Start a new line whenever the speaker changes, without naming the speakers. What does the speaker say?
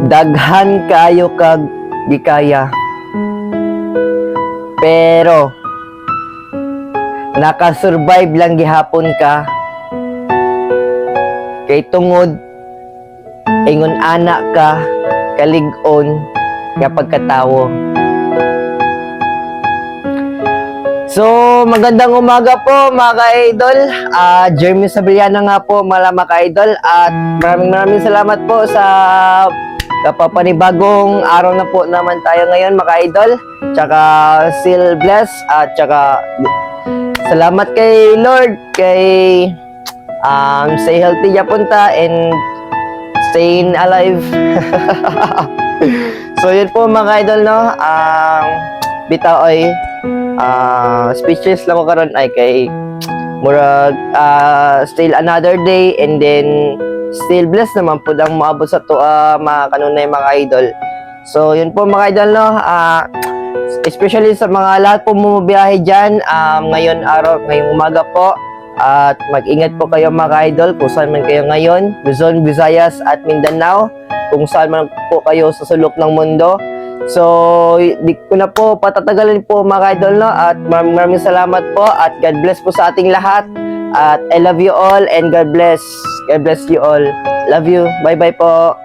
Daghan kayo kag gikaya. Pero nakasurvive lang gihapon ka. Kay tungod ingon anak ka kalig-on kapag katawo. So, magandang umaga po mga ka-idol. Jeremy Sabriana nga po mga ka-idol. At maraming salamat po sa kapapanibagong araw na po naman tayo ngayon mga ka-idol. Tsaka still blessed. At tsaka salamat kay Lord. Kay stay healthy ya punta and staying alive. So yun po mga ka-idol no. Bitaw ay speechless lang ko karon ay kay murag still another day and then still blessed naman po ang maabot sa to mga kanunay mga idol. So yun po mga idol no, especially sa mga lahat po bumiyahe dyan ngayong umaga po, at mag-ingat po kayo mga idol kung saan man kayo ngayon, Luzon, Visayas at Mindanao, kung saan man po kayo sa sulok ng mundo. So, di ko na po patatagalin po mga idol no, at maraming salamat po at God bless po sa ating lahat, at I love you all and God bless you all. Love you. Bye bye po.